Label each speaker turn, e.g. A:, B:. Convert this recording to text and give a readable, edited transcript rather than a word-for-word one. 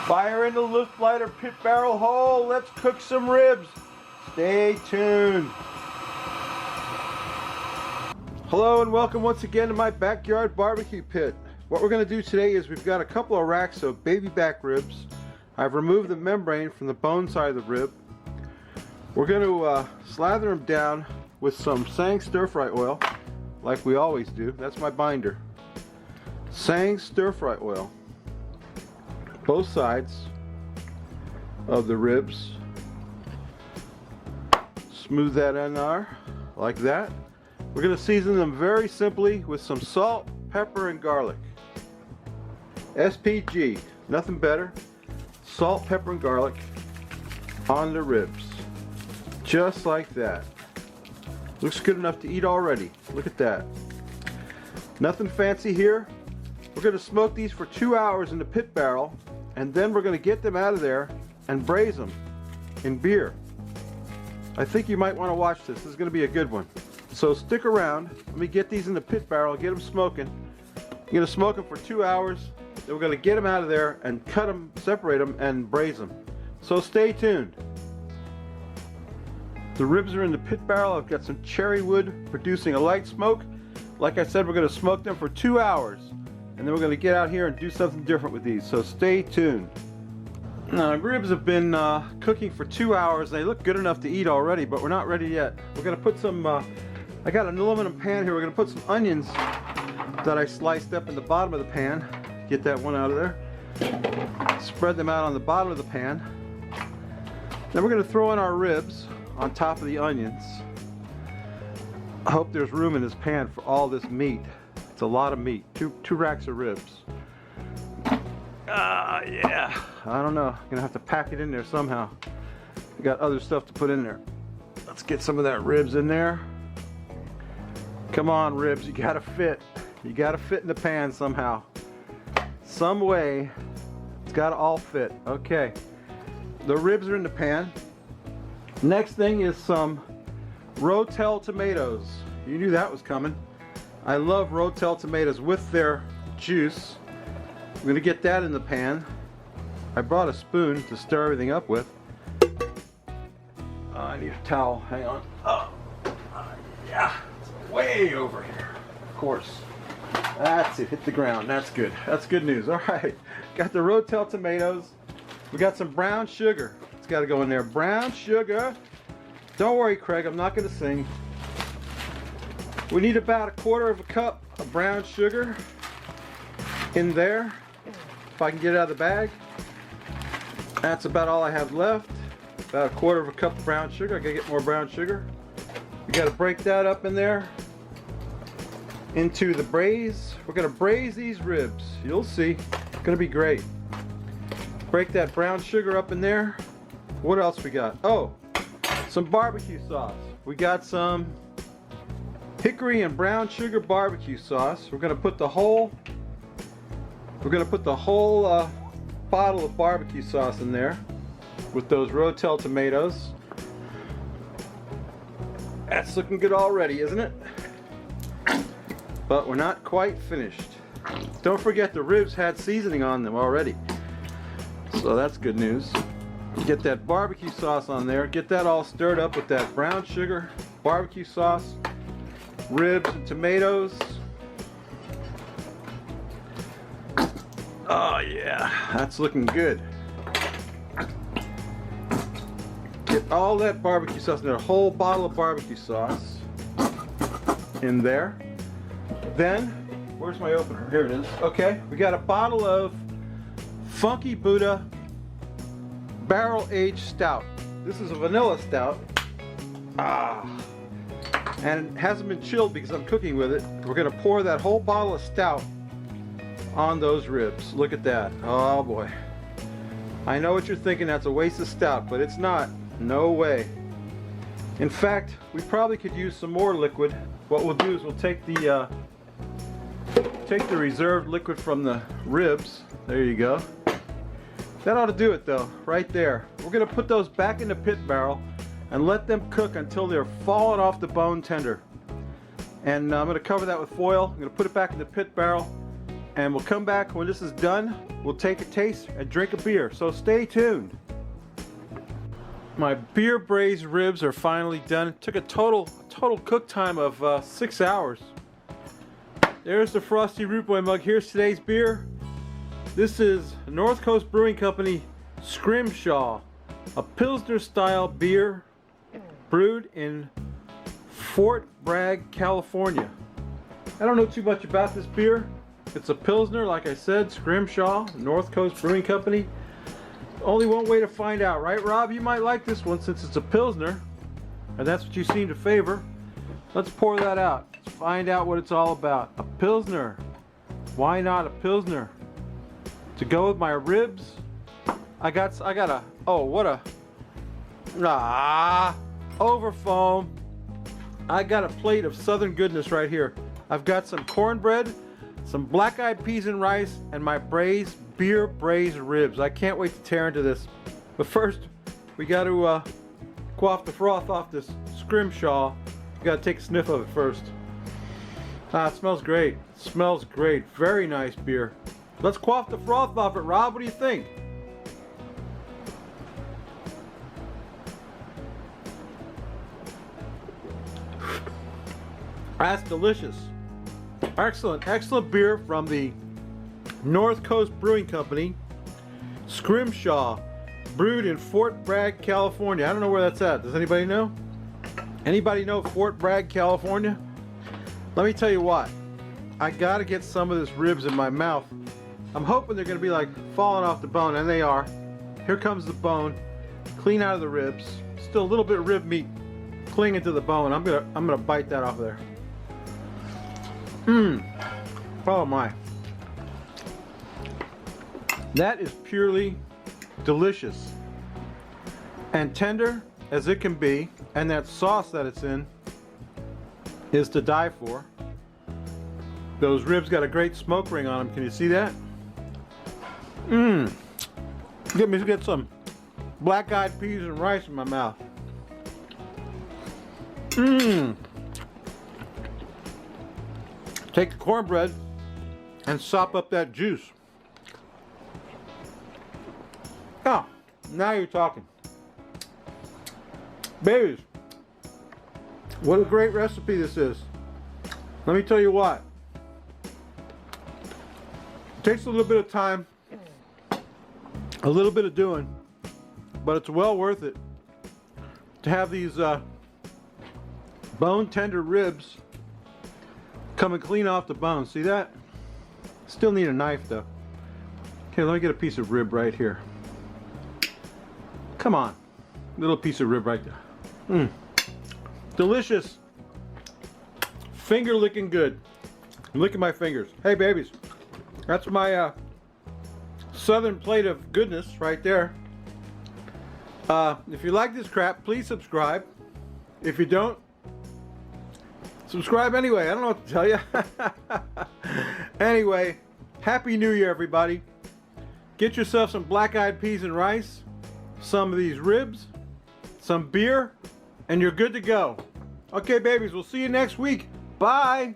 A: Fire in the Luftleiter pit barrel hole. Let's cook some ribs. Stay tuned. Hello and welcome once again to my backyard barbecue pit. What we're going to do today is we've got a couple of racks of baby back ribs. I've removed the membrane from the bone side of the rib. We're going to slather them down with some Tsang stir-fry oil, like we always do. That's my binder. Tsang stir-fry oil. Both sides of the ribs. Smooth that in there, like that. We're going to season them very simply with some salt, pepper, and garlic. SPG, nothing better. Salt, pepper, and garlic on the ribs. Just like that. Looks good enough to eat already. Look at that. Nothing fancy here. We're going to smoke these for 2 hours in the pit barrel, and then we're going to get them out of there and braise them in beer. I think you might want to watch this. This is going to be a good one. So stick around. Let me get these in the pit barrel, get them smoking. I'm going to smoke them for 2 hours. Then we're going to get them out of there and cut them, separate them, and braise them. So stay tuned. The ribs are in the pit barrel. I've got some cherry wood producing a light smoke. Like I said, we're going to smoke them for 2 hours. And then we're going to get out here and do something different with these. So stay tuned. Now, the ribs have been cooking for 2 hours. They look good enough to eat already, but we're not ready yet. We're going to put some, I got an aluminum pan here. We're going to put some onions that I sliced up in the bottom of the pan. Get that one out of there. Spread them out on the bottom of the pan. Then we're going to throw in our ribs on top of the onions. I hope there's room in this pan for all this meat. It's a lot of meat. Two racks of ribs. Yeah. I don't know. I'm gonna have to pack it in there somehow. We got other stuff to put in there. Let's get some of that ribs in there. Come on, ribs. You gotta fit. You gotta fit in the pan somehow. Some way. It's gotta all fit. Okay. The ribs are in the pan. Next thing is some Rotel tomatoes. You knew that was coming. I love Rotel tomatoes with their juice. I'm going to get that in the pan. I brought a spoon to stir everything up with. I need a towel. Hang on. Yeah, it's way over here. Of course. That's it. Hit the ground. That's good. That's good news. All right. Got the Rotel tomatoes. We got some brown sugar. It's got to go in there. Brown sugar. Don't worry, Craig. I'm not going to sing. We need about 1/4 cup of brown sugar in there. If I can get it out of the bag. That's about all I have left. About 1/4 cup of brown sugar. I gotta get more brown sugar. We gotta break that up in there into the braise. We're gonna braise these ribs. You'll see. It's gonna be great. Break that brown sugar up in there. What else we got? Oh, some barbecue sauce. We got some hickory and brown sugar barbecue sauce. We're gonna put the whole bottle of barbecue sauce in there with those Rotel tomatoes. That's looking good already, isn't it? But we're not quite finished. Don't forget the ribs had seasoning on them already, so that's good news. Get that barbecue sauce on there. Get that all stirred up with that brown sugar, barbecue sauce, ribs and tomatoes. Oh yeah, that's looking good. Get all that barbecue sauce in there, a whole bottle of barbecue sauce in there. Then, where's my opener? Here it is. Okay, we got a bottle of Funky Buddha Barrel Aged Stout. This is a vanilla stout. And it hasn't been chilled because I'm cooking with it. We're going to pour that whole bottle of stout on those ribs. Look at that. Oh boy. I know what you're thinking, that's a waste of stout, but it's not. No way. In fact, we probably could use some more liquid. What we'll do is we'll take the reserved liquid from the ribs. There you go. That ought to do it though, right there. We're going to put those back in the pit barrel and let them cook until they're falling off the bone tender. And I'm going to cover that with foil. I'm going to put it back in the pit barrel and we'll come back when this is done. We'll take a taste and drink a beer, so stay tuned. My beer braised ribs are finally done. It took a total cook time of 6 hours. There's the Frosty Root Boy mug. Here's today's beer. This is North Coast Brewing Company Scrimshaw, a Pilsner style beer brewed in Fort Bragg, California. I don't know too much about this beer. It's a Pilsner, like I said, Scrimshaw, North Coast Brewing Company. Only one way to find out, right, Rob? You might like this one since it's a Pilsner, and that's what you seem to favor. Let's pour that out. Let's find out what it's all about. A Pilsner. Why not a Pilsner? To go with my ribs, I got a, oh, what a, over foam. I got a plate of southern goodness right here. I've got some cornbread, some black-eyed peas and rice, and my beer braised ribs. I can't wait to tear into this. But first, we got to quaff the froth off this Scrimshaw. You got to take a sniff of it first. It smells great. It smells great. Very nice beer. Let's quaff the froth off it, Rob. What do you think? That's delicious. Excellent, excellent beer from the North Coast Brewing Company, Scrimshaw, brewed in Fort Bragg, California. I don't know where that's at. Does anybody know? Anybody know Fort Bragg, California? Let me tell you what. I gotta get some of this ribs in my mouth. I'm hoping they're gonna be like falling off the bone, and they are. Here comes the bone, clean out of the ribs. Still a little bit of rib meat clinging to the bone. I'm gonna bite that off there. Oh my. That is purely delicious and tender as it can be, and that sauce that it's in is to die for. Those ribs got a great smoke ring on them. Can you see that? Get me to get some black-eyed peas and rice in my mouth. Take the cornbread and sop up that juice. Oh, now you're talking. Babies, what a great recipe this is. Let me tell you what. It takes a little bit of time, a little bit of doing, but it's well worth it to have these bone tender ribs coming clean off the bone. See that? Still need a knife though. Okay, let me get a piece of rib right here. Come on, little piece of rib right there. Delicious. Finger licking good. I'm licking my fingers. Hey babies, that's my southern plate of goodness right there. If you like this crap, please subscribe. If you don't, subscribe anyway. I don't know what to tell you. Anyway, Happy New Year, everybody. Get yourself some black-eyed peas and rice, some of these ribs, some beer, and you're good to go. Okay, babies, we'll see you next week. Bye.